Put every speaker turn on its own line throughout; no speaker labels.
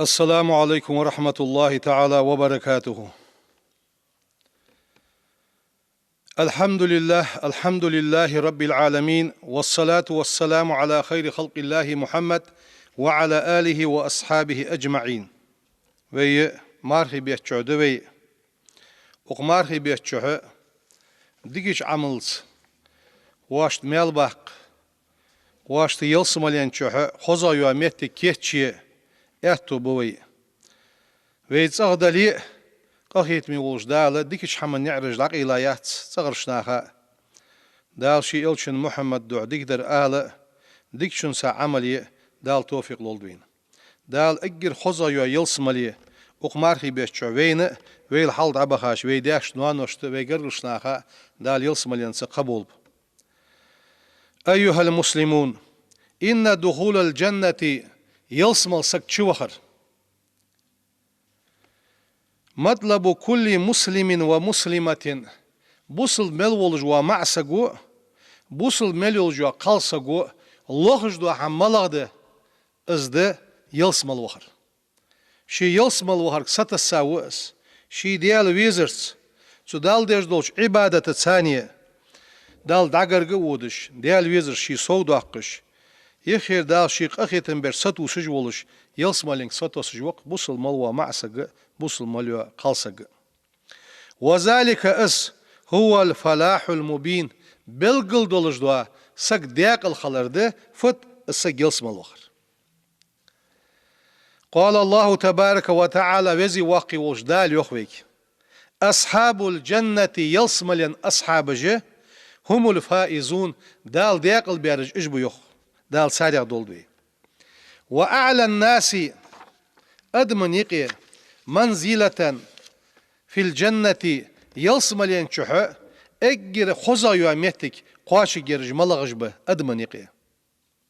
السلام عليكم ورحمة الله تعالى وبركاته. الحمد لله رب العالمين، والصلاة والسلام على خير خلق الله محمد وعلى آله وأصحابه أجمعين. وي مارخي بيتشعد وي وقمارخي بيتشعد ديكيش عملز واشت ميلباق واشت يلسمالين شعد خوزا يواميت كيتشي اهتو بوي ويتس اغدالي قاخيت ميولش دالا ديكيش حمن نعرج لاق إلايات صغرشناها دال شي إلشن محمد دع ديكدر آلا ديكشن سا عملي دال توفيق لولدوين دال اجر خوزا يلسمالي وقمارخي بيتشعد وين ويل حال دعبخاش ويداش نوانوشت ويقرشناها دال يلسمالين سقبول. أيها المسلمون، إن دخول الجنة يلسمل سكتشوخر مطلب كل مسلم ومسلمة بوصل ملولج ومعسقو بوصل ملولج وقالسقو لوخجدو حمالغد ازد يلسمل وخر شي يلسمل وخر ستساوس شي ديال ويزرس سو دال ديش دولش عبادة تانية دال داقرق ودش ديال ويزر شي سود اقش يخير دال شيق أخيتن بير ستو سجولش يلسمالين ستو سجوق بوصل ملوى معسق بوصل ملوى قالسق وذلك هو الفلاح المبين بالقل دولش دوا سق دياق الخلرده فت السق يلسمال وخر. قال الله تبارك وتعالى وزي واقي وجدال يخويك أصحاب الجنة يلسمالين أصحاب جه هم الفائزون دال دياق البيرج إجبو يخ دال سارع دولدوي. وأعلى الناس أدمن يقي منزلة في الجنة يلسمالين شحو اجر خوزا يواميتك قواش جرج ملغجبه أدمن يقي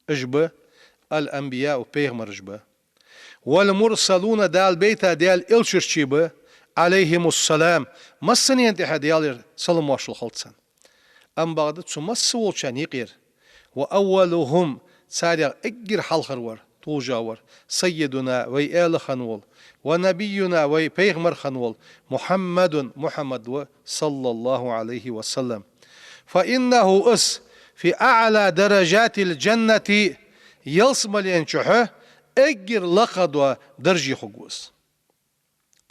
اجبه الأنبياء وبيغمر اجبه والمرسلون دال بيتا دال إلشرشيبه عليهم السلام مسن ينتحى ديال سلام واشل خلطسان أم بعد تسمسول شان يقير وأولهم سارع اجر حلخرور توجاور سيدنا وي آل خنول ونبينا وي بيغمر خنول محمد صلى الله عليه وسلم فإنه في أعلى درجات الجنة يلسمل ينشحه اجر لقد درجي خقوس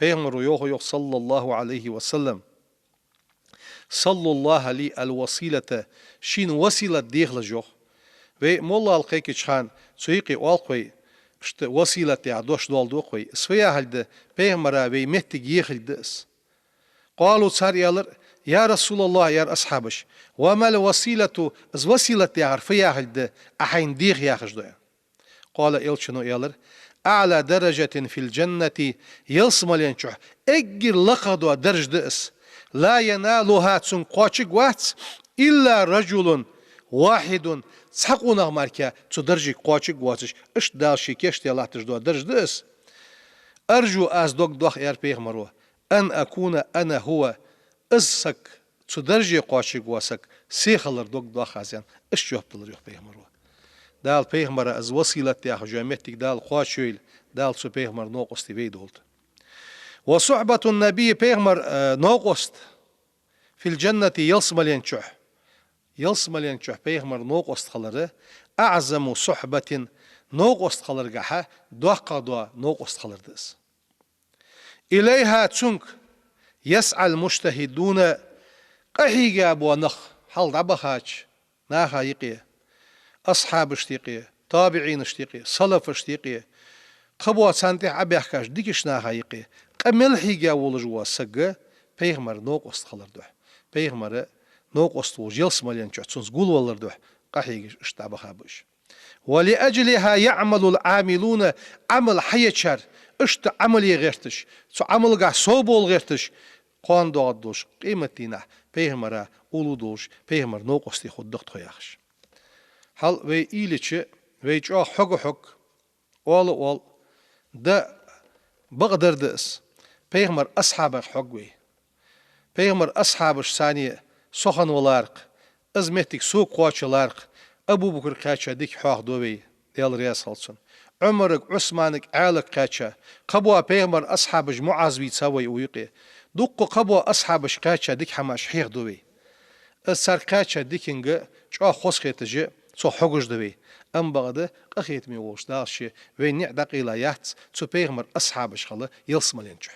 بيغمر يوخ صلى الله عليه وسلم صلى الله لي الوسيلة شين وسيلة ديخل جوخ وي مولا القيك شخان سويقي والقوي شت وسيلة يعدوش دول دوقوي سويا هلد بيغمرا وي مهتق يخل دس قالوا صار يا رسول الله يا أصحابش وما الوسيلة از وسيلة يعرفيا هلد أحين ديخ ياخش دويا قال إلشنو يالر أعلى درجة في الجنة يلسمل ينشح اجر لقدوا درج دس لا ينالها تسن قواشق واتس إلا رجل واحد تسحقونا ماركا تدرجي قواشق واتش اش دالشي كيش تيالاتش دو درج دس أرجو أز دوخ يار بيغمرو أن أكون أنا هو أزسك تدرجي قواشق واسك سيخلر دوخ هزيان اش يوبتلر يوخ بيغمرو دال بيغمر از وسيلة ياخ جامعتك دال قواشويل دال سو بيغمر نوقستي بيدولت وصحبة النبي بيغمر نوقست في الجنة يلسمل ينشح بيغمر نوقست خلره أعظم صحبة نوقست خلرقها دوقا دوا نوقست خلردس إليها تسنك يسعى المجتهدون قحيقا بوا نخ حال دعبخاش ناخا يقي أصحاب اشتيقي تابعين اشتيقي صلف اشتيقي قبوا سانتي عبيحكاش ديكش ناخا يقي قمل حيقا ولجوا سقا بيغمر نوقست خلرده بيغمر نوقست وجيلس مليان شعتسونس قول والردوح قحيقش اشتعبخابش ولأجلها يعمل العاملون عمل حيتشار اشت عملي غيرتش سو عمل قا صوبول غيرتش قوان دوغدوش قيمتينا بيغمر اولو دوش بيغمر نوقستي خود دخت خياخش هل وي إيليتش وي جو حق اول دا بقدر دس بيغمر أصحاب حقوي بيغمر أصحابش ثانية سخن ولارق ازمتك سوق قواتش لارق أبو بكر قاتشا ديك حاق دوبي ديال رياس هلسون عمرك عثمانك عالك قاتشا قبوا بيغمر أصحابش معاذ بيتساوي ويقي دقوا قبوا أصحابش قاتشا ديك حماش حيغ دوي السار قاتشا ديكينغ شو خوسخيت جي سو حوغش دوي أم بغده قخيت ميوش داشي وين نعدق إلى يات سو بيغمر أصحابش خلا يلسملينجو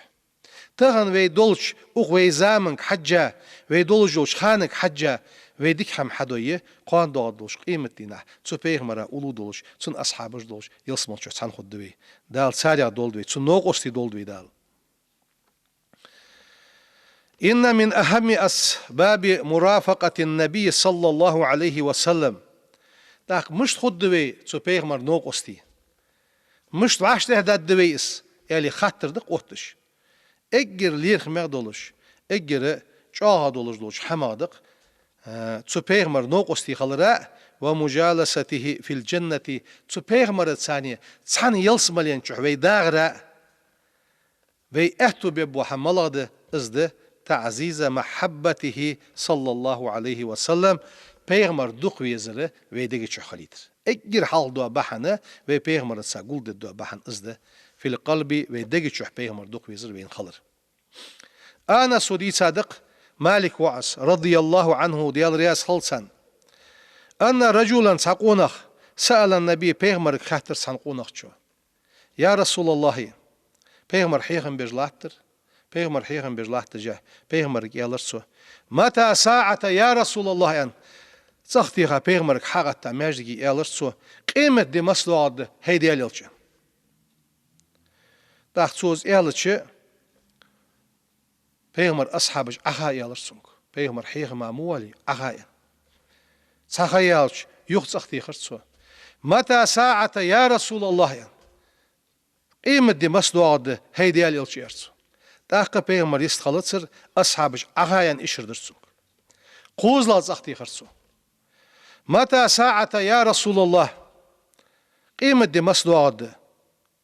تغن وي دولش وي زامنك حجة وي دولجوش خانك حجة وي ديك هم حدوية قان دولش قيمة دينا تسو بيغمرا أولو دولش تسون أصحابش دولش يلسملشو تسان خد دوي دال ساريا دول دوي تسون نوغوستي دول دوي دال إن من أهم أسباب مرافقة النبي صلى الله عليه وسلم داك مش خد دوي تسو بيغمر نوغوستي مش واش تهداد دويس يلي خاطر دق وطش اجر ليرخ مغدولش اجر چاها دولش حمادق تسو بيغمر نوغوستي خلرا ومجالسته في الجنة تسو بيغمر الثانية تسان يلسملين وي داغرا وي اهتو بيبو حمالغد ازده تعزيز محبته صلى الله عليه وسلم بيغمر دوق ويزره وي ديگه چو خليتر اجر حال دو بحنه وي بيغمر ساقول دو بحن ازده في القلب وي ديگه چو بيغمر دوق ويزر وين خلر أنا سودي صادق مالك وعس رضي الله عنه ديال رياس خلصان أن رجلا ساقونخ سأل النبي بيغمر خاطر سانقونخ شو يا رسول الله بيغمر حيغم بجلاتر بيغمر حيغم بجلاتر جاه بيغمر يالرسو متى ساعة يا رسول الله أن سختيها بيغمر حاغتا ماجدي يالرسو قيمة دي مسلوعد هيدي ياللچ داختوز ياللچ بيغمر أصحابش أخا يالرسونك بيغمر حيغم أموالي أخا سخيالش يخت أختي خرسو متى ساعة يا رسول الله قيمة دي مسلوعد هيدي ياللچ يرسو داخل بيغمر يستخلصر أصحابش أخاين إشردرسون قوز لا زختي خرسو متى ساعة يا رسول الله قيمة دي مسلوعد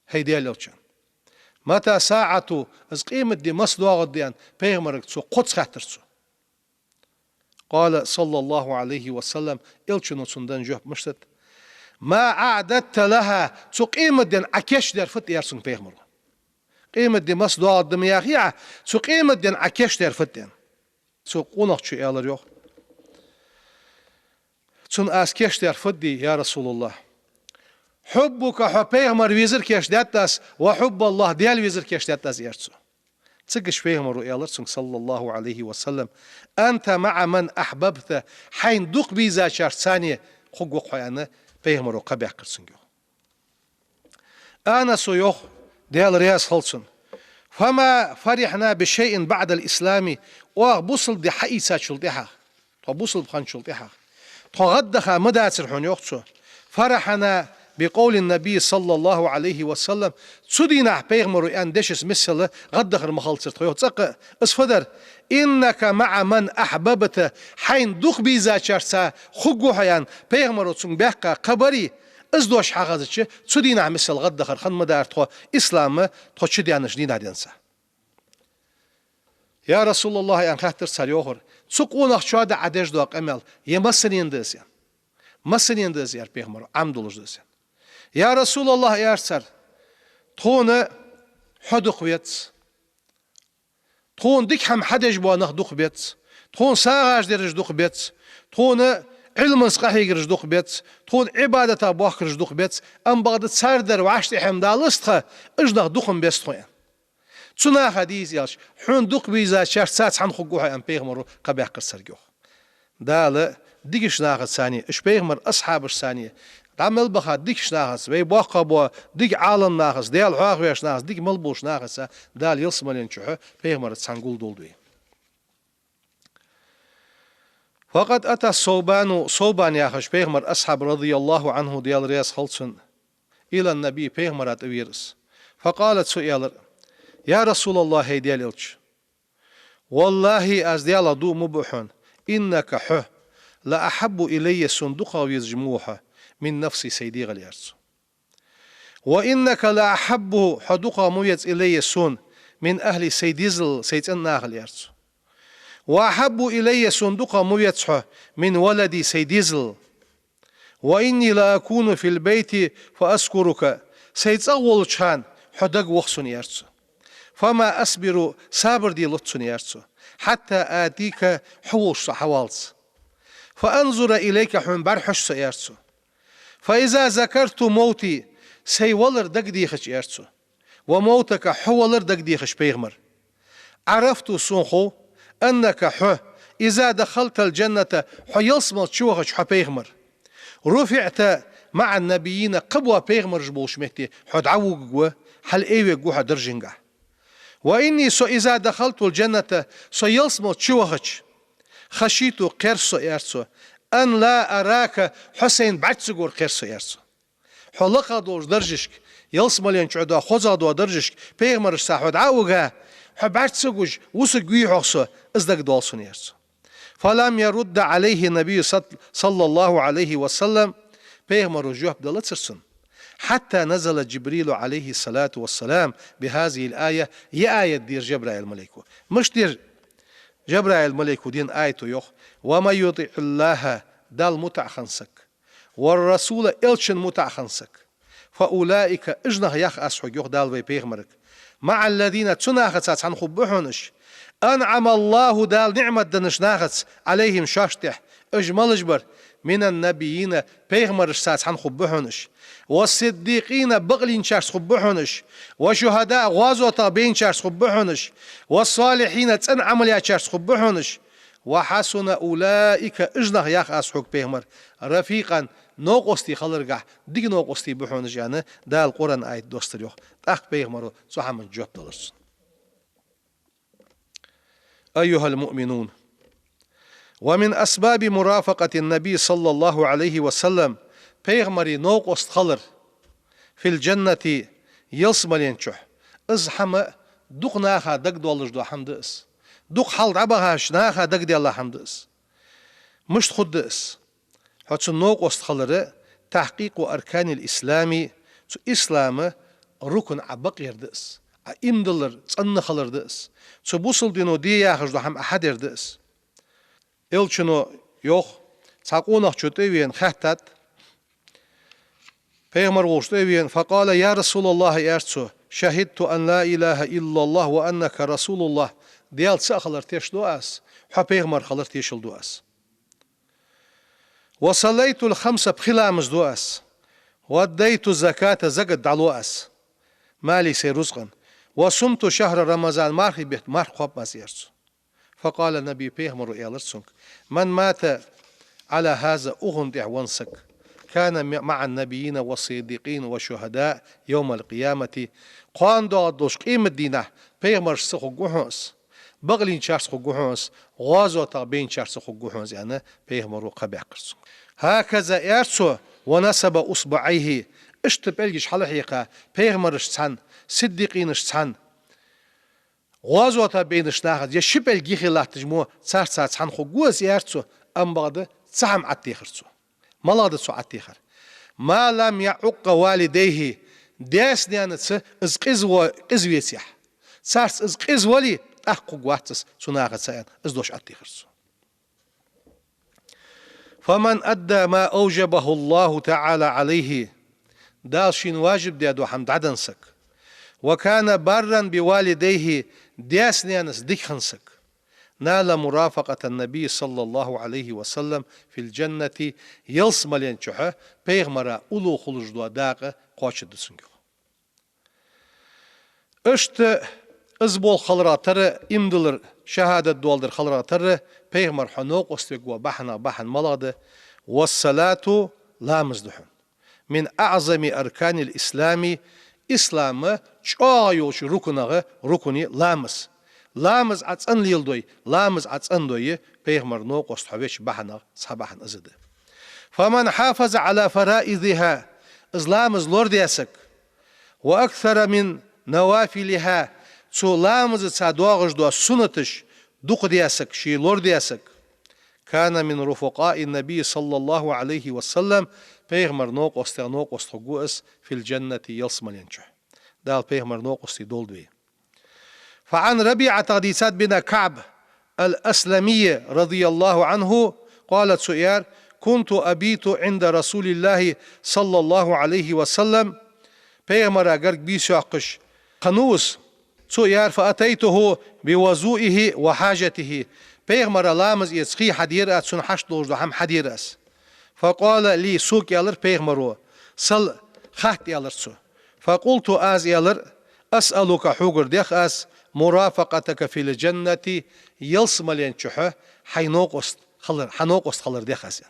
هيدي ياللچ متى ساعة از قيمة دي مسلوعد ديان بيغمر سو قدس خاطرسو قال صلى الله عليه وسلم إلچنو سندن جوه مشتت ما أعددت لها سو قيمة ديان أكيش دير فت يرسون بيغمر قيمة دي مسلوعة دمياغية سو قيمة دين عكيش دير فتين سو قونق شو يالر يوخ سون اسكيش دير فدي يا رسول الله حبك حبيغمر ويزر كيش داتاس وحب الله ديال ويزر كيش داتاس يرسو تسقش بيغمر يالر صلى الله عليه وسلم أنت مع من أحببت حين دوق بيزا شار ثانية خق حيانا بيغمر قبيح قرسن أنا سو يوخ ديال رياس خلصن فما فرحنا بشيء بعد الإسلام وبوصل دي حقيقة شلطيها وبوصل بخان شلطيها تغدخ مدى سرحون يوخصو فرحنا بقول النبي صلى الله عليه وسلم تسودينا بيغمر أن ديشس مثل غدخر مخلصر تخيو تسق اسفدر إنك مع من أحببت حين دوخ بيزا شرسا خقو حيان بيغمر تسون بيحقا قبري ازدوش حاغازتش تسودينا مثل غدخر خن مدار تخو إسلام تخو شديانش دينا دينسا يا رسول الله أن خاطر سريوخر سقونخ شاد عدش دوق أمل يمسنين ديسيان مسنين ديسيان بيغمر عمدولش ديسيان يا رسول الله يا أرسل تخون حدق بيت تخون ديك هم حدج بوانخ دوق بيت تخون ساغاش ديرج دوق بيت تخون علم سقاحي يرج دوق بيت تخون عبادة بوخ يرج دوق بيت أم بغد تساردر وعشت حمدالستخ اجدخ دوقم بيستخوين تسنا حديث يالش حون دوق بيزا شارت ساعت حن خقوها أم بيغمرو قبيح قرصر جوخ دال ديكش ناغت ثانية اش بيغمر أصحابش ثانية تعمل بخا ديكش ناغس وي بوخا بوا ديك عالم ناغس ديال حواغ ويش ناغس ديك ملبوش ناغس دال يلسمالين شوحو بيغمر تسانقول دولدوي فقد أتى صوبان ياخش بيغمر أصحاب رضي الله عنه ديال رياس خلصن إلى النبي بيغمر أتويرس فقالت سؤال يا رسول الله هي ديال إلش والله أز ديال دو مبحون إنك حه لا أحب إلي صندوقا ويزجموها من نفسي سيدي غليارس وإنك لا أحب حدوقا مويز إلي سون من أهل سيديزل سيدنا غليارس وأحب إلي صندوقا مويز من ولدي سيديزل وإني لا أكون في البيت فأذكرك سيتصول شان حدق وخسون يرسو فما أصبر صابر دي لطسون يرسو حتى آتيك حوش حوالس فأنظر إليك حن برحش يرسو فإذا ذكرت موتي سيولر دق ديخش يرسو وموتك حولر دق ديخش بيغمر عرفت سونخو أنك إذا دخلت الجنة حيلسمل تشوخش حبيغمر رفعت مع النبيين قبوة بيغمر جبوش مهتي حد عوق حل ايوه جوها درجنجا وإني سو إذا دخلت الجنة سيلسمل تشوخش خشيت قرصو يرسو أن لا أراك حسين بعد سجور قرصو يرسو حلقة دوش درجشك يلسمل ينشعدوا خوزادوا درجشك بيغمر ساحود عوقها حبعت سجوج وسجوي حقصو ازدق دولسون يرسو فلم يرد عليه النبي صلى الله عليه وسلم بيغمر رجوه بدلتسرسون حتى نزل جبريل عليه الصلاة والسلام بهذه الآية هي آية دير جبرائيل الملائكة مش دير جبرائيل الملائكة دين آيته يوخ وما يطيع الله دال متع خنسك والرسول إلشن متع خنسك فأولئك اجنه يخ أسحق يوخ دال بي بيغمرك مع الذين تناخت عن خبحونش أنعم الله دال نعمة دنشناخت عليهم شاشتح اجمل جبر من النبيين بيغمر سات عن خبحونش والصديقين بغلين شارس خبحونش وشهداء غازوتا بين شارس خبحونش والصالحين تن عمليات شارس خبحونش وحسن أولئك اجنه يخ أسحق بيغمر رفيقا نوقستي خلرقح ديك نوقستي بحونش يعني دا القرآن آية دوستر يوخ تاق بيغمرو صحامن جواب دولرس أيها المؤمنون ومن أسباب مرافقة النبي صلى الله عليه وسلم بيغمري نوقست خلر في الجنة يلسملين شح ازحم دوق ناخا دق دولج دو حمد اس دوق حال عباهاش ناخا دق دي الله حمد اس مش خد اس حتى نوقست خلر تحقيق أركان الإسلام إسلام ركن عبق يردس إمدلر تصن خلر دس تبوصل دينو دي ياخش دو حم أحد يردس إلشنو يوخ تاقونخ جتوين خحتت بيغمر وشتوين فقال يا رسول الله يرسو شهدت أن لا إله إلا الله وأنك رسول الله ديال سأخلر تيش دو أس حا بيغمر خلر تيشل دو أس وصليت الخمسة بخلامز دو أس وديت الزكاة زقد دعلو أس مالي سيرزقا وصمت شهر رمضان مارخي بيت مارخ خواب مازيرسو فقال النبي بيغمر إيالرسونك من مات على هذا أغن دعوانسك كان مع النبيين والصديقين والشهداء يوم القيامة قان دو دوش قيمة دينه بيغمر سخو قوحونس بغلين شارس خو قوحونس غازو طابين شارس خو قوحونس يعني بيغمر قبع قرسو هكذا يرسو ونسب أصبعيه اشتبالجيش حلحيقا بيغمر اشتسان صديقين اشتسان غازو طابين اشتاخد يشبال جيخي الله تجمو تسار تسان خو قوز يرسو أم بغد تسعم عتيخرسو ملاده سو عتيخر ما لم يعق والديه داس نيانتس از قزويتيح سارس از قزولي احقو قواتس سناغت سيان از دوش عتيخرسو فمن أدى ما أوجبه الله تعالى عليه داشين واجب ديادو حمد عدنسك وكان برا بوالديه داس نيانس ديخنسك نال مرافقة النبي صلى الله عليه وسلم في الجنة يلسمل ينشحه بيغمرا أولو خلج دوا داقة قوش دسنجو اشت ازبول خلراتر امدلر شهادة دوالدر خلراتر بيغمر حنوق استيقوا بحن ملاده والصلاة لا مزدحن من أعظم أركان الإسلام إسلام شايوش ركني لامس لامز عطسن ليلدوي لامز عطسن دوي بيغمر نوق وستحويش بحنا صباحا أزده فمن حافظ على فرائضها إزلامز لوردياسك وأكثر من نوافلها سو لامز تصادوغش دو سنتش دوق دياسك شي لوردياسك كان من رفقاء النبي صلى الله عليه وسلم بيغمر نوق وستحويش في الجنة يلسمل ينشح دال بيغمر نوق وستدولدوي فعن ربيعة غديسات بن كعب الأسلمية رضي الله عنه قالت سؤال كنت أبيت عند رسول الله صلى الله عليه وسلم پیغمبر اگر بیشاقش خنوس سو یار فأتيته بوضوئه وحاجته پیغمبر لامز يسخي حدير ات سن حش دوز هم حدير اس فقال لي سوق يالر پیغمبرو سل خات يالر سو فقلت از يالر أسألك حوغر ديخ اس مرافقتك في الجنة يلسملين چوح حينوقست خلر ديخ اس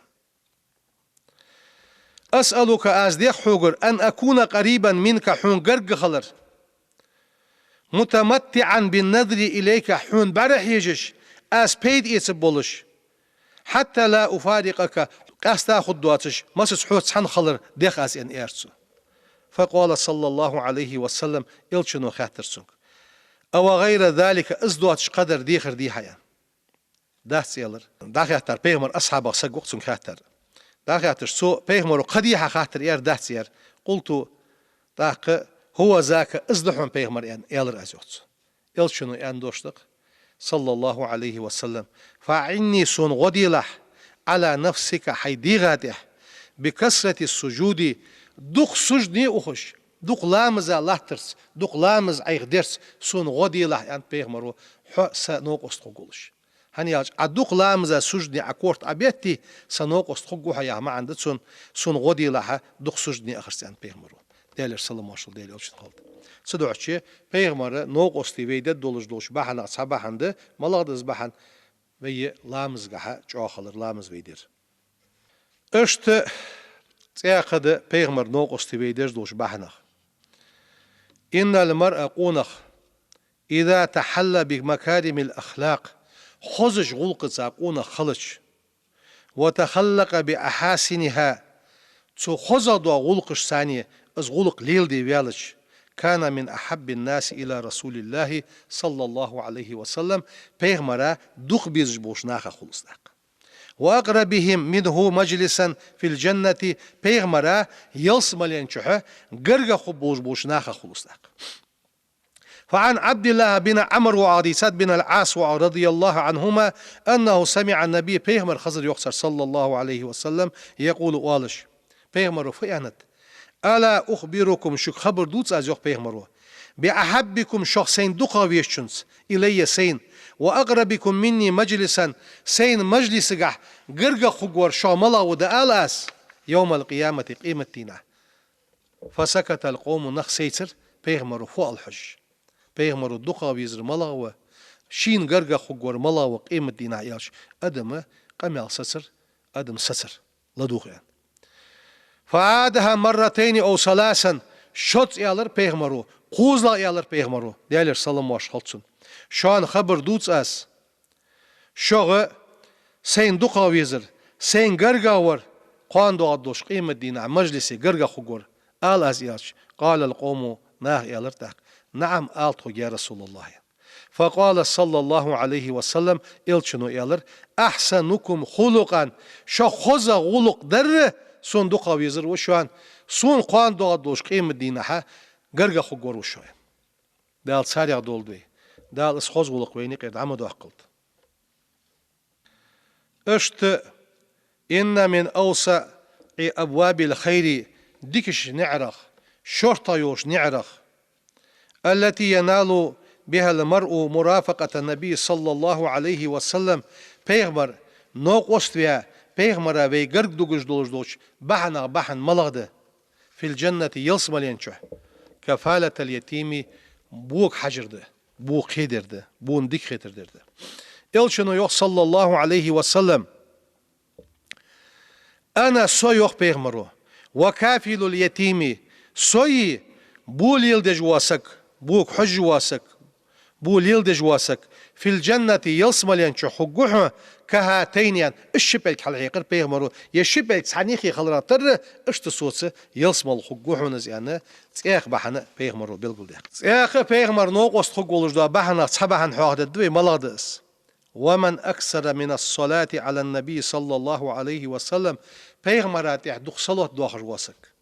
أسألك از ديخ حوغر أن أكون قريبا منك حون قرق خلر متمتعا بالنظر إليك حون برح يجش از بيد يتبولش حتى لا أفارقك قاستا خدواتش مسس حوت سحن خلر ديخ از ان ايرسو فقال صلى الله عليه وسلم إلشنو خاترسونك أو غير ذلك ازدواتش قدر ديخر دي حيان ده سيالر ده خاتر بيغمر أصحابه سقوقتون خاتر ده خاتر سو بيغمرو قديحة خاتر اير ده سيار قلتو ده هو ذاك ازدحون بيغمر يعني يالر أزوت إلشنو يعني دوشتق صلى الله عليه وسلم فعني سون غديلح على نفسك حيديغاته بكسرة السجود دوق سجدني أخش دوق لامز الله ترس دوق لامز أيغ درس سون غديلح يعني بيغمرو حق سنوق استخقولش هنياج عدوق لامز سجدني أكورت أبيتي سنوق استخقوها يا ما عندت سون غديلح دوق سجدني أخرس يعني بيغمرو ديالر سلام ماشل ديالر ألشن خالد سدوعشي پیغمبر نوق استويده دولش بحن اصحابهنده ملغدز بحن وي لامزغه چاخلر لامز ويدر اشت تياقد پیغمبر نوق استويده دولش بحنخ ان المرء قونخ اذا تحلى بمكارم الاخلاق خزج غلق زاقون خلش وتخلق باحاسنها تو خزد غلقش ثانيه از غلق ليل دي ويالش كان من أحب الناس إلى رسول الله صلى الله عليه وسلم پیغمبر دوخ بيزج بوشناخ خلصناق وأقربهم منه مجلسا في الجنة پیغمبر يلسملين چوه گرگ خب بوشناخ خلصناق فعن عبد الله بن عمرو وعديسات بن العاص رضي الله عنهما أنه سمع النبي پیغمبر خزر يخسر صلى الله عليه وسلم يقول والش پیغمبر فيانت ألا أخبركم شو خبر دوتس از يوخ پیغمبرو بأحبكم شخصين دقا ويشتنس إلي سين وأقربكم مني مجلسا سين مجلس قرق خقور شاملا ودأل أس يوم القيامة قيمة دينا فسكت القوم نخ سيتر پیغمبرو فوق الحج پیغمبرو دقا ويزر ملا شين قرق خقور ملا وقيمة دينا يالش أدم قميال ستر أدم ستر لدوخ يعني فعادها مرتين أو ثلاثا شوت يالر پیغمبرو قوزلا يالر پیغمبرو ديالر سلام واش خلصن شان خبر دوتس اس شوغ سين دقا ويزر سين غرغاور قان دو ادوش قيمة دينا مجلسي غرغا خغور آل از يالش قال القوم ناه يالر تاق نعم آلتو يا رسول الله فقال صلى الله عليه وسلم إلشنو يالر أحسنكم خلقا شو خوزا غلق در سون دقا ويزر وشوان سون قان دو ادوش قيمة دينا غرغا خغور وشوان دال ساريع دولدوي دال اسخوز غلق ويني قيد عمدو أقلت اشت إن من أوسع أبواب الخير ديكش نعرخ شرطة يوش نعرخ التي ينال بها المرء مرافقة النبي صلى الله عليه وسلم پیغمبر نوق وستويا پیغمبر وي غرق دوغش دوش بحن ملغده في الجنة يلسملين چوه كفالة اليتيم بوك حجرده بوك خيدرده بون ديك خيدرده إلشنو يوخ صلى الله عليه وسلم أنا سو يوخ پیغمبرو وكافل اليتيم سوي بول يلدج واسك بوك حج واسك بول يلدج واسك في الجنة يلسملين چو حقوحه كهاتين يعني الشبلك حلقيقر پیغمبرو يشبلك سعنيخي خلراتر اشتصوص يلسمل حقوحه نزيانه تيخ بحنا پیغمبرو بلغل ديخ تيخ پیغمبر نوقوست حقولش دا بحنا صحبحن حاهده دوي ملادس ومن أكثر من الصلاة على النبي صلى الله عليه وسلم پیغمبرات يحدق صلاة دوخر واسك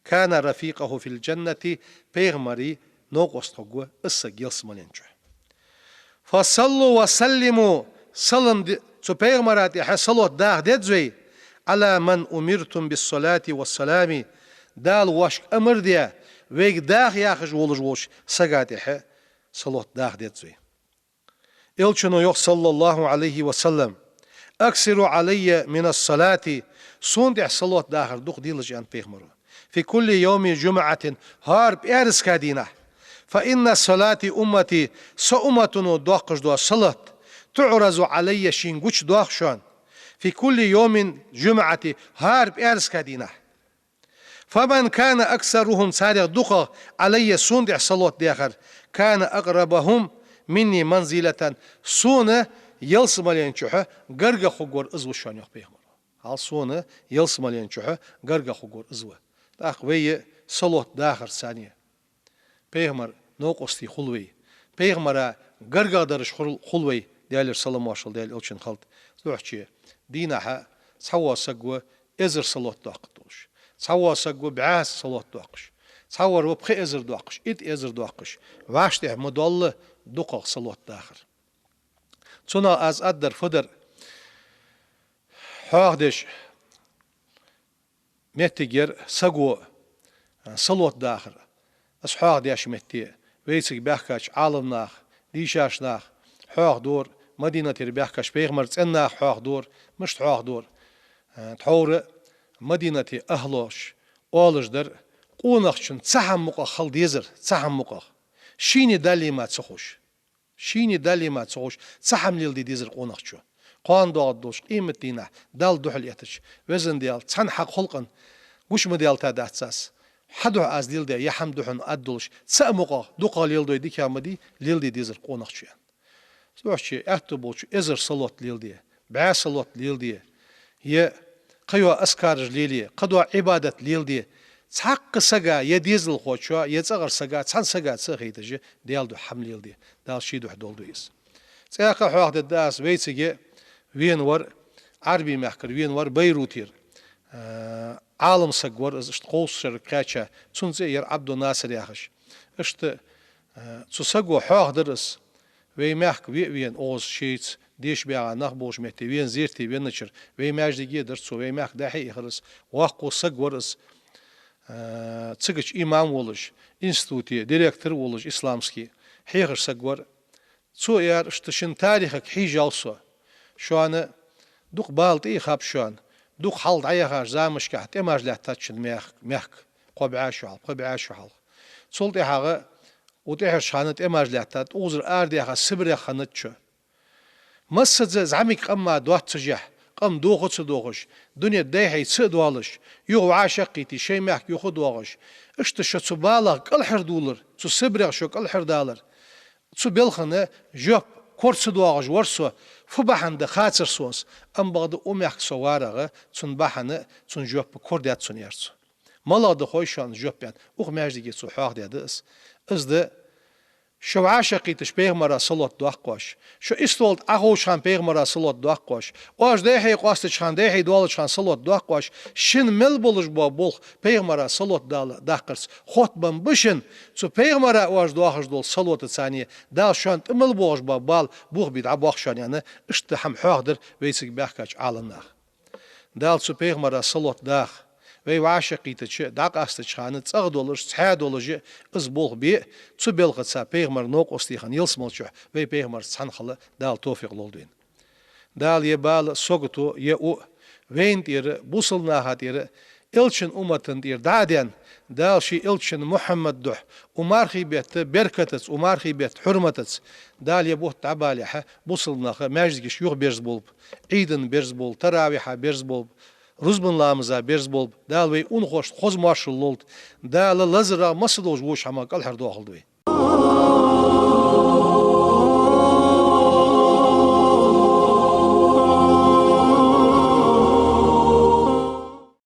كان رفيقه في الجنة پیغمبري نوقوست حقوه اسك يلسملين چو فصلوا وسلموا سلم سو پیغمبرات يحصلوا داغ ديدزوي على من أمرتم بالصلاة والسلام دال واشك أمر ديا ويك داخ ياخج ولج وش سقاتح صلاة داخ ديت زي إلشنو يخ صلى الله عليه وسلم أكثروا علي من الصلاة صندع صلاة داخل دوخ ديلج أن بيغمرو في كل يوم جمعة هارب إرس كادينة فإن صلاة أمتي سأمتنا دوخش دو صلاة تعرض علي شينغوش دوخشان في كل يوم جمعة هارب إرس كادينة فمن كان أكثرهم سارق دوخ علي صندع صلاة داخل كان أقربهم مني منزلة سونة يلسمالين شوحة غرغا خوغور ازو شان يخ بيغمر هال سونة يلسمالين شوحة غرغا خوغور ازو تاخوي صلاة داخل ثانية بيغمر نوقستي خلوي بيغمر غرغا درش خلوي ديالر سلام واشل ديال الشن خلط دوحشي دينها صوا سقوه ازر صلاة داقتوش صوا سقوه بعاس صلاة داقش صور وبخي ازر داقش ات ازر داقش واشته مدل دقق صلاة داخل تنا از ادر فدر حاغدش متجر سقو صلاة داخل اس حاغدش متي ويسك بحكاش عالم ناخ ديشاش ناخ حاغ دور مدينة بحكاش بيغمر تناخ حاغ دور مش حاغ دور تحور مدينة أهلوش أولش در قونخشن تسحم مقا خل ديزر تسحم مقا شيني دالي ما تسخوش شيني دالي ما تسخوش تسحم ليل دي ديزر قونخشو قان دوغ دوش قيمة دينا دال دوحل يتش وزن ديال تسان حق خلقن وش مديال تا داتساس حدو از ليل دي يحم دوحن أدولش تسا مقا دوقا ليل دوي دي كامدي ليل دي ديزر قونخشو سوحشي احتبوش ازر صلوت ليل دي بعا صلوت ليل دي هي قيوة أسكارج ليلي قدوة عبادة ليل دي تحق سجا يديز الخوشوا يتصغر سجا تحن سجا تسخيتج ديال دو حمل ليل دي دال شي دو حدول دويس تأخر حواحد الداس بيتسجي وين ور عربي محكر وين ور بيروتير عالم سجور اشت قوس شركاتشا تنزي ير عبد الناصر ياخش اشت تسجو حواحد درس وي محك وين اوز شيتس ديش بيع نخبوش مهتي وين زيرتي وين نشر وي ماجدي جدر سو وي محك داحي خلص واقو سجورس تسجش إمام ولش إنستوتي ديريكتور ولش إسلامسكي حيغر سجور سو يار اشتشن تاريخك حيج ألسو شوان دوق بالتي خاب شوان دوق حلد عيغاش زامش كحت إماج لا تاتشن ميخ قبعا شو حال سولتي حاغا وتيحر شانت إماج لا تات أوزر آرديها سبري خانت شو مسد زعمك أما دوات تجح قم دوغش دنيا دايحي تسدوالش يو عاشقيتي شي ماك يو خدوغش اشتش تبالغ كل حر دولر تسبرغ شو كل حر دالر تبلخنا جوب كورس دوغش ورسو فبحن خاطر سوس ام بعد امك سوارغه تنبحن تن جوب كوردات سنيرس مالا د خويشان جوبيان اوغ ماجدي سو حاغ ديدس از شو عاشقيتش بيغمرا صلوت دوقوش شو استولد اغوشان بيغمرا صلوت دوقوش واش داهي قاستشان داهي دولشان صلوت دوقوش شن مل بولش بول بيغمرا صلوت داقرس خطبن بشن سو بيغمرا واش دوخش دول صلوت ثانيه دال شان مل بولش بال بوغ بيد عبوخشان يعني اشتحم حاضر ويسك بحكاش عالناخ دال سو بيغمرا صلوت داخ وي عاشقيتش داق استشخان تصغدولش تحادولج ازبوغ بي تسبلغ تسا بيغمر نوق استيخان يلسملش وي بيغمر تسخنخله دال توفيق لولدين دال يبال سوغتو يو وين دير بوصلنا هاتير إلشن أمتن دير دادين دال شي إلشن محمد دوح ومارخي بيت بركتس ومارخي بيت حرمتس دال يبوه تعباليحة بوصلنا ماجدكش يوغ بيرز بولب عيدن بيرز بولب تراويحة بيرز بولب رزبن لامزا بيرز بولب دال وي اون خوش خوز مارشل لولد دال لزرا مسدوش وش حماك الحر دوخل دوي